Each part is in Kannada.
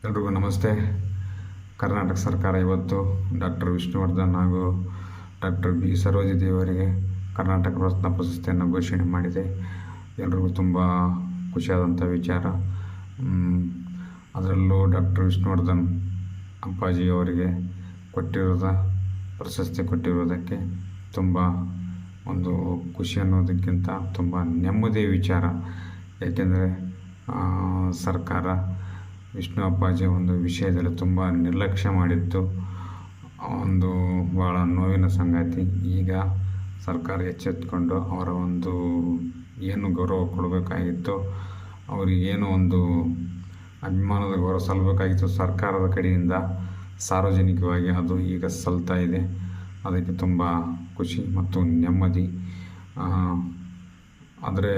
ಎಲ್ರಿಗೂ ನಮಸ್ತೆ. ಕರ್ನಾಟಕ ಸರ್ಕಾರ ಇವತ್ತು ಡಾಕ್ಟರ್ ವಿಷ್ಣುವರ್ಧನ್ ಹಾಗೂ ಡಾಕ್ಟರ್ ಬಿ ಸರೋಜಿನಿ ಅವರಿಗೆ ಕರ್ನಾಟಕ ರತ್ನ ಪ್ರಶಸ್ತಿಯನ್ನು ಘೋಷಣೆ ಮಾಡಿದೆ. ಎಲ್ರಿಗೂ ತುಂಬ ಖುಷಿಯಾದಂಥ ವಿಚಾರ. ಅದರಲ್ಲೂ ಡಾಕ್ಟರ್ ವಿಷ್ಣುವರ್ಧನ್ ಅಪ್ಪಾಜಿ ಅವರಿಗೆ ಪ್ರಶಸ್ತಿ ಕೊಟ್ಟಿರುವುದಕ್ಕೆ ತುಂಬ ಒಂದು ಖುಷಿ ಅನ್ನೋದಕ್ಕಿಂತ ತುಂಬ ನೆಮ್ಮದಿಯ ವಿಚಾರ. ಏಕೆಂದರೆ ಸರ್ಕಾರ ವಿಷ್ಣು ಅಪ್ಪಾಜಿ ಒಂದು ವಿಷಯದಲ್ಲಿ ತುಂಬ ನಿರ್ಲಕ್ಷ್ಯ ಮಾಡಿತ್ತು. ಒಂದು ಭಾಳ ನೋವಿನ ಸಂಗತಿ. ಈಗ ಸರ್ಕಾರ ಎಚ್ಚೆತ್ತುಕೊಂಡು ಅವರ ಒಂದು ಏನು ಗೌರವ ಕೊಡಬೇಕಾಗಿತ್ತು, ಅವರಿಗೇನು ಒಂದು ಅಭಿಮಾನದ ಗೌರವ ಸಲ್ಲಬೇಕಾಗಿತ್ತು ಸರ್ಕಾರದ ಕಡೆಯಿಂದ, ಸಾರ್ವಜನಿಕವಾಗಿ ಅದು ಈಗ ಸಲ್ತಾ ಇದೆ. ಅದಕ್ಕೆ ತುಂಬ ಖುಷಿ ಮತ್ತು ನೆಮ್ಮದಿ. ಆದರೆ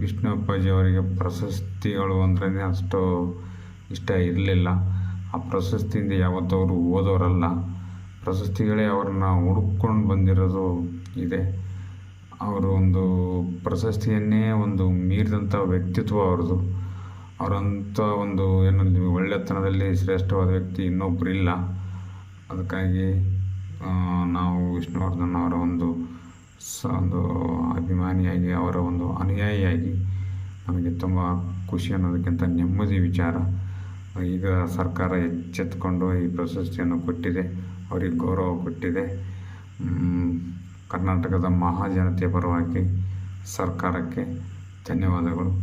ವಿಷ್ಣು ಅಪ್ಪಾಜಿ ಅವರಿಗೆ ಪ್ರಶಸ್ತಿಗಳು ಅಂದ್ರೆ ಅಷ್ಟು ಇಷ್ಟ ಇರಲಿಲ್ಲ. ಆ ಪ್ರಶಸ್ತಿಯಿಂದ ಯಾವತ್ತೂ ಅವರು ಓದೋರಲ್ಲ. ಪ್ರಶಸ್ತಿಗಳೇ ಅವ್ರನ್ನ ಹುಡುಕೊಂಡು ಬಂದಿರೋದು ಇದೆ. ಅವರು ಒಂದು ಪ್ರಶಸ್ತಿಯನ್ನೇ ಒಂದು ಮೀರಿದಂಥ ವ್ಯಕ್ತಿತ್ವ ಅವ್ರದ್ದು. ಅವರಂಥ ಒಂದು ಏನು ಒಳ್ಳೆತನದಲ್ಲಿ ಶ್ರೇಷ್ಠವಾದ ವ್ಯಕ್ತಿ ಇನ್ನೊಬ್ಬರಿಲ್ಲ. ಅದಕ್ಕಾಗಿ ನಾವು ವಿಷ್ಣುವರ್ಧನ್ ಅವರ ಒಂದು ಅಭಿಮಾನಿಯಾಗಿ, ಅವರ ಒಂದು ಅನುಯಾಯಿಯಾಗಿ ನಮಗೆ ತುಂಬ ಖುಷಿ ಅನ್ನೋದಕ್ಕಿಂತ ನೆಮ್ಮದಿ ವಿಚಾರ. ಈಗ ಸರ್ಕಾರ ಎಚ್ಚೆತ್ತುಕೊಂಡು ಈ ಪ್ರಶಸ್ತಿಯನ್ನು ಕೊಟ್ಟಿದೆ, ಅವರಿಗೆ ಗೌರವ ಕೊಟ್ಟಿದೆ. ಕರ್ನಾಟಕದ ಮಹಾಜನತೆಯ ಪರವಾಗಿ ಸರ್ಕಾರಕ್ಕೆ ಧನ್ಯವಾದಗಳು.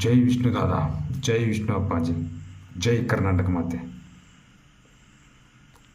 ಜೈ ವಿಷ್ಣುದಾದ, ಜೈ ವಿಷ್ಣು ಅಪ್ಪಾಜಿ, ಜೈ ಕರ್ನಾಟಕ ಮಾತೆ.